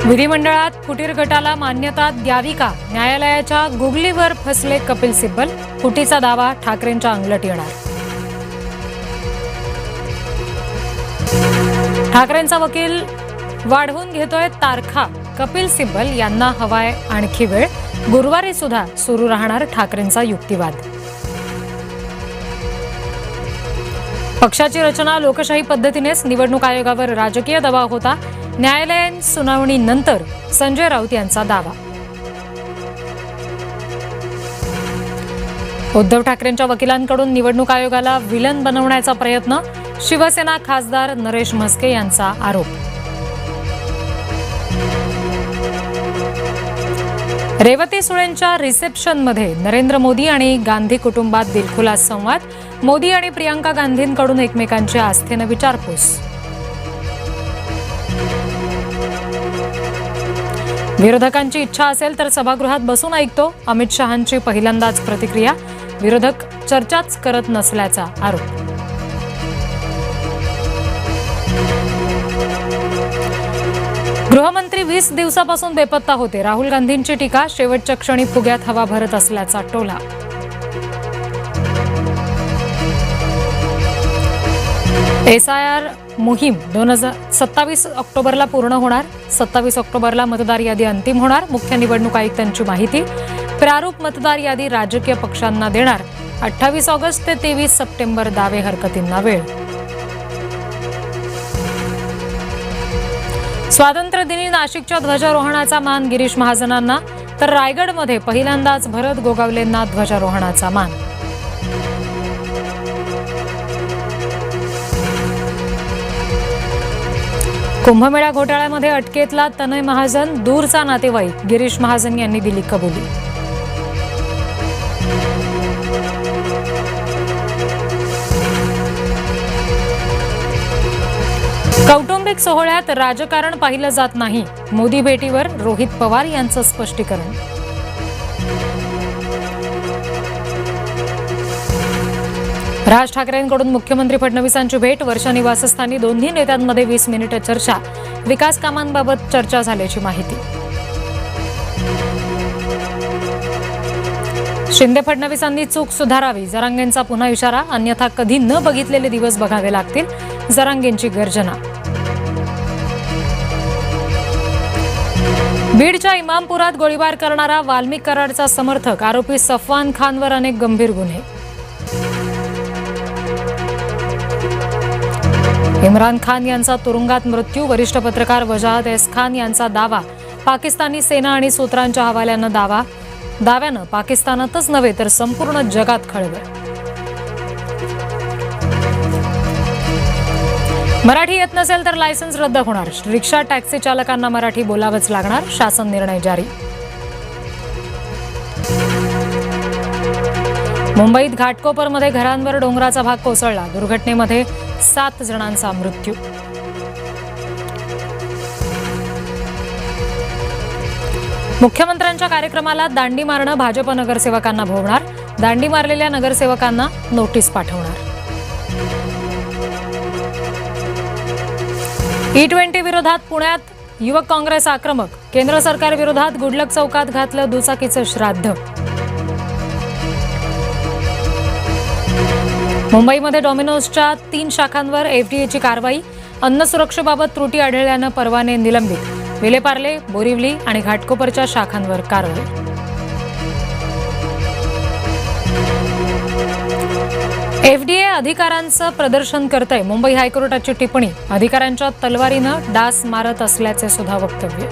विधिमंडळात फुटीर गटाला मान्यता द्यावी का? न्यायालयाच्या गुगलीवर फसले कपिल सिब्बल. फुटीचा दावा ठाकरेंच्या अंगलट येणार. ठाकरेंचा वकील वाढवून घेतोय तारखा. कपिल सिब्बल यांना हवाय आणखी वेळ. गुरुवारी सुद्धा सुरू राहणार ठाकरेंचा युक्तिवाद. पक्षाची रचना लोकशाही पद्धतीनेच. निवडणूक आयोगावर राजकीय दबाव होता. न्यायालयीन सुनावणीनंतर संजय राऊत यांचा दावा. उद्धव ठाकरेंच्या वकिलांकडून निवडणूक आयोगाला विलन बनवण्याचा प्रयत्न. शिवसेना खासदार नरेश म्हस्के यांचा आरोप. रेवती सुळेंच्या रिसेप्शनमध्ये नरेंद्र मोदी आणि गांधी कुटुंबात दिलखुलास संवाद. मोदी आणि प्रियंका गांधींकडून एकमेकांच्या आस्थेनं विचारपूस. विरोधकांची इच्छा असेल तर सभागृहात बसून ऐकतो. अमित शहांची पहिल्यांदाच प्रतिक्रिया. विरोधक चर्चाच करत नसल्याचा आरोप. गृहमंत्री 20 दिवसापासून बेपत्ता होते. राहुल गांधींची टीका. शेवटच्या क्षणी फुग्यात हवा भरत असल्याचा टोला. SIR मोहीम 27 ऑक्टोबरला पूर्ण होणार. 27 ऑक्टोबरला मतदार यादी अंतिम होणार. मुख्य निवडणूक आयुक्तांची माहिती. प्रारूप मतदार यादी राजकीय पक्षांना देणार. 28 ऑगस्ट ते 23 सप्टेंबर दावे हरकतींना वेळ. स्वातंत्र्यदिनी नाशिकच्या ध्वजारोहणाचा मान गिरीश महाजनांना, तर रायगडमध्ये पहिल्यांदाच भरत गोगावलेंना ध्वजारोहणाचा मान. कुंभमेळा घोटाळ्यामध्ये अटकेतला तनय महाजन दूरचा नातेवाईक. गिरीश महाजन यांनी दिली कबुली. कौटुंबिक सोहळ्यात राजकारण पाहिलं जात नाही. मोदी भेटीवर रोहित पवार यांचं स्पष्टीकरण. राज ठाकरेंकडून मुख्यमंत्री फडणवीसांची भेट. वर्षा निवासस्थानी दोन्ही नेत्यांमध्ये 20 मिनिटे चर्चा. विकास कामांबाबत चर्चा झाल्याची माहिती. शिंदे फडणवीसांनी चूक सुधारावी. जरांगेंचा पुन्हा इशारा. अन्यथा कधी न बघितलेले दिवस बघावे लागतील. जरांगेंची गर्जना. बीडच्या इमामपुरात गोळीबार करणारा वाल्मिक कराडचा समर्थक. आरोपी सफवान खानवर अनेक गंभीर गुन्हे. इम्रान खान यांचा तुरुंगात मृत्यू. वरिष्ठ पत्रकार वजाहत एस खान यांचा दावा. पाकिस्तानी सेना आणि सूत्रांच्या हवाल्यानं दाव्यानं पाकिस्तानातच नव्हे तर संपूर्ण जगात खळबळ. मराठी येत नसेल तर लायसन्स रद्द होणार. रिक्षा टॅक्सी चालकांना मराठी बोलावंच लागणार. शासन निर्णय जारी. मुंबईत घाटकोपरमध्ये घरांवर डोंगराचा भाग कोसळला. दुर्घटनेमध्ये 7 जणांचा मृत्यू. मुख्यमंत्र्यांच्या कार्यक्रमाला दांडी मारणं. भाजप नगरसेवकांना भोवणार. दांडी मारलेल्या नगरसेवकांना नोटीस पाठवणार. E20 विरोधात पुण्यात युवक काँग्रेस आक्रमक. केंद्र सरकार विरोधात गुडलक चौकात घातलं दुचाकीचं श्राद्ध. मुंबईमध्ये डॉमिनोजच्या 3 शाखांवर FDAची कारवाई. अन्न सुरक्षेबाबत त्रुटी आढळल्यानं परवाने निलंबित. विलेपार्ले, बोरिवली आणि घाटकोपरच्या शाखांवर कारवाई. FDA अधिकारांचं प्रदर्शन करतंय. मुंबई हायकोर्टाची टिप्पणी. अधिकाऱ्यांच्या तलवारीनं डास मारत असल्याचे सुद्धा वक्तव्य.